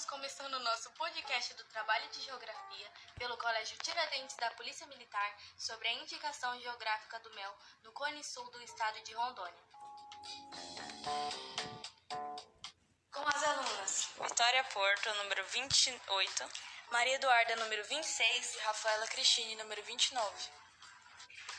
Estamos começando o nosso podcast do Trabalho de Geografia pelo Colégio Tiradentes da Polícia Militar sobre a indicação geográfica do mel no Cone Sul do estado de Rondônia. Com as alunas Vitória Porto, número 28, Maria Eduarda, número 26 e Rafaela Cristine, número 29.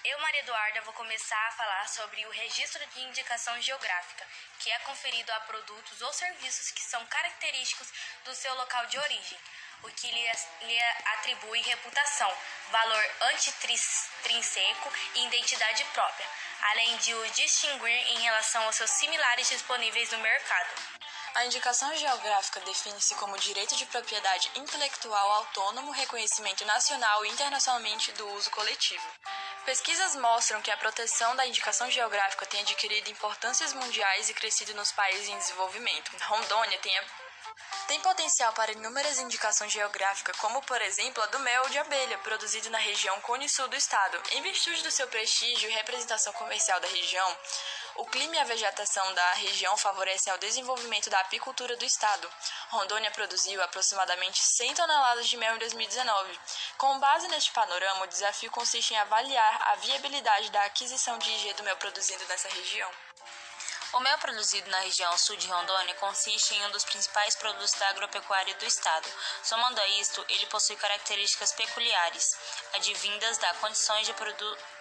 Eu, Maria Eduarda, vou começar a falar sobre o registro de indicação geográfica, que é conferido a produtos ou serviços que são característicos do seu local de origem, o que lhe atribui reputação, valor intrínseco e identidade própria, além de o distinguir em relação aos seus similares disponíveis no mercado. A indicação geográfica define-se como direito de propriedade intelectual autônomo, reconhecimento nacional e internacionalmente do uso coletivo. Pesquisas mostram que a proteção da indicação geográfica tem adquirido importâncias mundiais e crescido nos países em desenvolvimento. Rondônia tem potencial para inúmeras indicações geográficas, como, por exemplo, a do mel de abelha, produzido na região Cone Sul do estado. Em virtude do seu prestígio e representação comercial da região, o clima e a vegetação da região favorecem ao desenvolvimento da apicultura do estado. Rondônia produziu aproximadamente 100 toneladas de mel em 2019. Com base neste panorama, o desafio consiste em avaliar a viabilidade da aquisição de IG do mel produzido nessa região. O mel produzido na região sul de Rondônia consiste em um dos principais produtos da agropecuária do estado. Somando a isto, ele possui características peculiares, advindas das condições de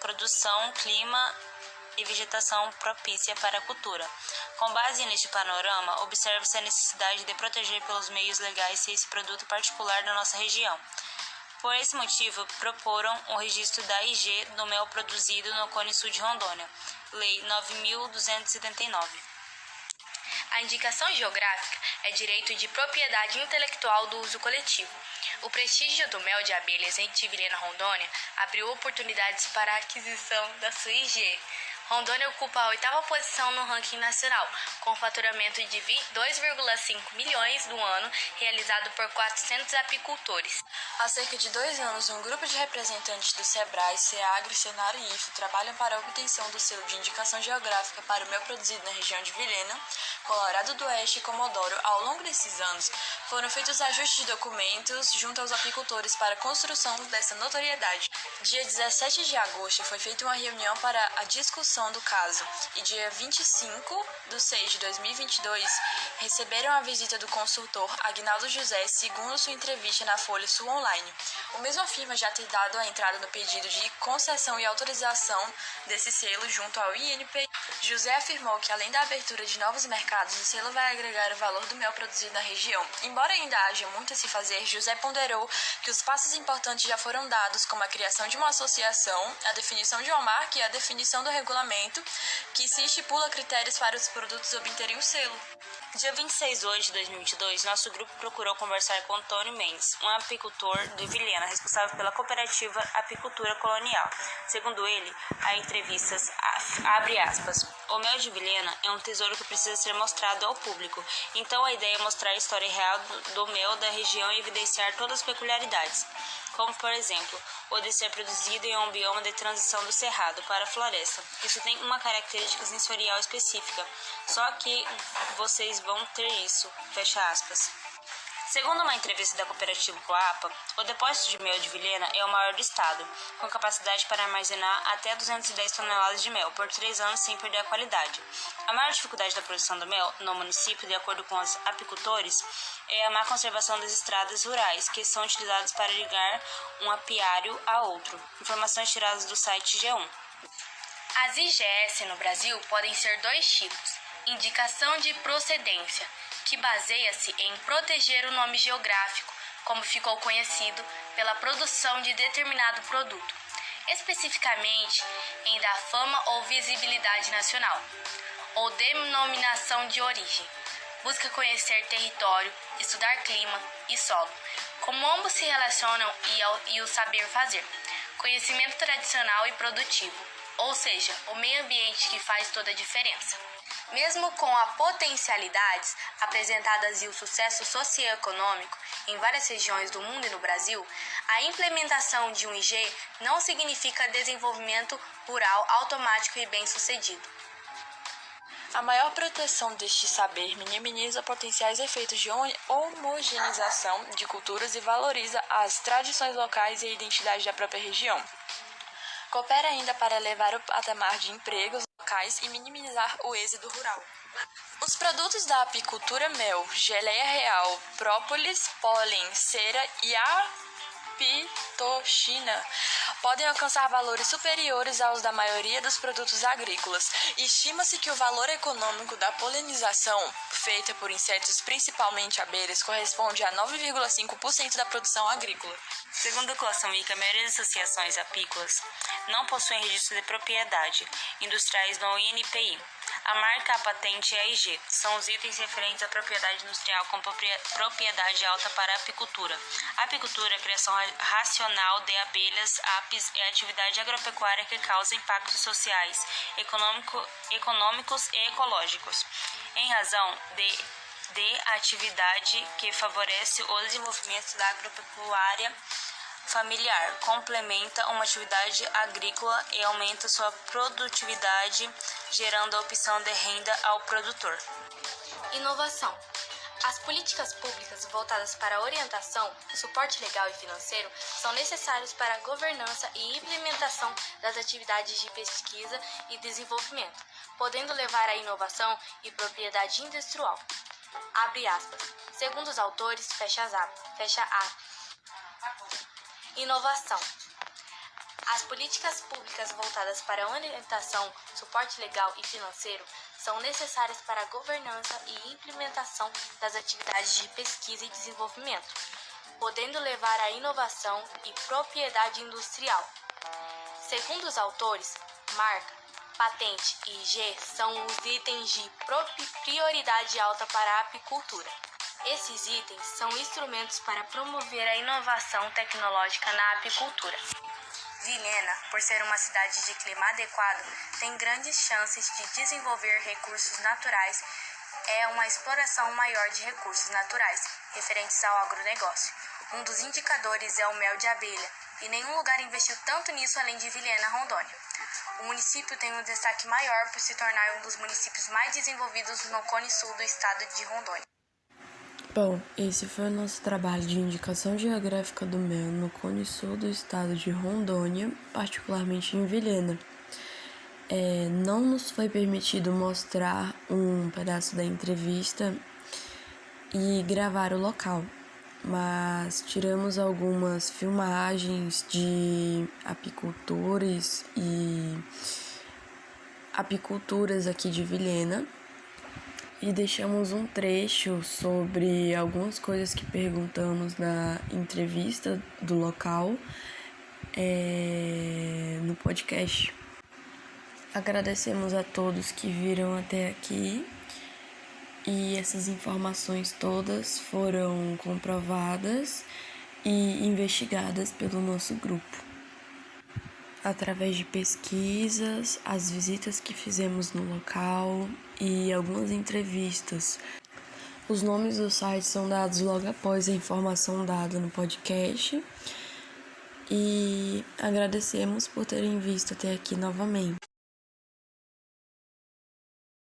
produção, clima e vegetação propícia para a cultura. Com base neste panorama, observa-se a necessidade de proteger pelos meios legais esse produto particular da nossa região. Por esse motivo, proporam o registro da IG do mel produzido no Cone Sul de Rondônia, Lei 9.279. A indicação geográfica é direito de propriedade intelectual do uso coletivo. O prestígio do mel de abelhas em Tivilena, Rondônia, abriu oportunidades para a aquisição da sua IG. Rondônia ocupa a 8ª posição no ranking nacional, com faturamento de 2,5 milhões no ano, realizado por 400 apicultores. Há cerca de 2 anos, um grupo de representantes do SEBRAE, SEAGRE, Senar e IFE trabalham para a obtenção do selo de indicação geográfica para o mel produzido na região de Vilhena, Colorado do Oeste e Comodoro. Ao longo desses anos, foram feitos ajustes de documentos junto aos apicultores para a construção dessa notoriedade. Dia 17 de agosto foi feita uma reunião para a discussão do caso e dia 25/6/2022 receberam a visita do consultor Agnaldo José, segundo sua entrevista na Folha Sul Online. O mesmo afirma já ter dado a entrada no pedido de concessão e autorização desse selo junto ao INPI. José afirmou que, além da abertura de novos mercados, o selo vai agregar o valor do mel produzido na região. Embora ainda haja muito a se fazer, José ponderou que os passos importantes já foram dados, como a criação de uma associação, a definição de uma marca e a definição do regulamento que se estipula critérios para os produtos obterem o selo. Dia 26 de hoje de 2022, nosso grupo procurou conversar com Antônio Mendes, um apicultor de Vilhena, responsável pela cooperativa Apicultura Colonial. Segundo ele, a entrevistas, abre aspas, o mel de Vilhena é um tesouro que precisa ser mostrado ao público, então a ideia é mostrar a história real do mel da região e evidenciar todas as peculiaridades, como, por exemplo, o de ser produzido em um bioma de transição do cerrado para a floresta. Isso tem uma característica sensorial específica, só que vocês vão ter isso, fecha aspas. Segundo uma entrevista da cooperativa Coapa, o depósito de mel de Vilhena é o maior do estado, com capacidade para armazenar até 210 toneladas de mel por 3 anos sem perder a qualidade. A maior dificuldade da produção do mel no município, de acordo com os apicultores, é a má conservação das estradas rurais, que são utilizadas para ligar um apiário a outro. Informações tiradas do site G1. As IGS no Brasil podem ser 2 tipos: indicação de procedência, que baseia-se em proteger o nome geográfico, como ficou conhecido, pela produção de determinado produto, especificamente em dar fama ou visibilidade nacional, ou denominação de origem. Busca conhecer território, estudar clima e solo, como ambos se relacionam e o saber fazer, conhecimento tradicional e produtivo, ou seja, o meio ambiente que faz toda a diferença. Mesmo com as potencialidades apresentadas e o sucesso socioeconômico em várias regiões do mundo e no Brasil, a implementação de um IG não significa desenvolvimento rural automático e bem-sucedido. A maior proteção deste saber minimiza potenciais efeitos de homogeneização de culturas e valoriza as tradições locais e a identidade da própria região. Coopera ainda para elevar o patamar de empregos locais e minimizar o êxodo rural. Os produtos da apicultura mel, geleia real, própolis, pólen, cera e apitoxina podem alcançar valores superiores aos da maioria dos produtos agrícolas. Estima-se que o valor econômico da polinização, feita por insetos, principalmente abelhas, corresponde a 9,5% da produção agrícola. Segundo a Classambic, a maioria das associações apícolas não possuem registro de propriedade industriais no INPI. A marca, a patente e a IG são os itens referentes à propriedade industrial com propriedade alta para a apicultura. A apicultura é a criação racional de abelhas, apis, é a atividade agropecuária que causa impactos sociais, econômicos e ecológicos, em razão de atividade que favorece o desenvolvimento da agropecuária familiar, complementa uma atividade agrícola e aumenta sua produtividade, gerando a opção de renda ao produtor. Inovação. As políticas públicas voltadas para a orientação, suporte legal e financeiro são necessários para a governança e implementação das atividades de pesquisa e desenvolvimento, podendo levar à inovação e propriedade industrial. Abre aspas. Segundo os autores, fecha aspas. Inovação. As políticas públicas voltadas para a orientação, suporte legal e financeiro são necessárias para a governança e implementação das atividades de pesquisa e desenvolvimento, podendo levar à inovação e propriedade industrial. Segundo os autores, marca, patente e IG são os itens de prioridade alta para a apicultura. Esses itens são instrumentos para promover a inovação tecnológica na apicultura. Vilhena, por ser uma cidade de clima adequado, tem grandes chances de desenvolver recursos naturais. É uma exploração maior de recursos naturais, referentes ao agronegócio. Um dos indicadores é o mel de abelha, e nenhum lugar investiu tanto nisso além de Vilhena, Rondônia. O município tem um destaque maior por se tornar um dos municípios mais desenvolvidos no Cone Sul do estado de Rondônia. Bom, esse foi o nosso trabalho de indicação geográfica do mel no Cone Sul do estado de Rondônia, particularmente em Vilhena. Não nos foi permitido mostrar um pedaço da entrevista e gravar o local, mas tiramos algumas filmagens de apicultores e apiculturas aqui de Vilhena. E deixamos um trecho sobre algumas coisas que perguntamos na entrevista do local no podcast. Agradecemos a todos que viram até aqui e essas informações todas foram comprovadas e investigadas pelo nosso grupo. Através de pesquisas, as visitas que fizemos no local e algumas entrevistas. Os nomes dos sites são dados logo após a informação dada no podcast. E agradecemos por terem visto até aqui novamente.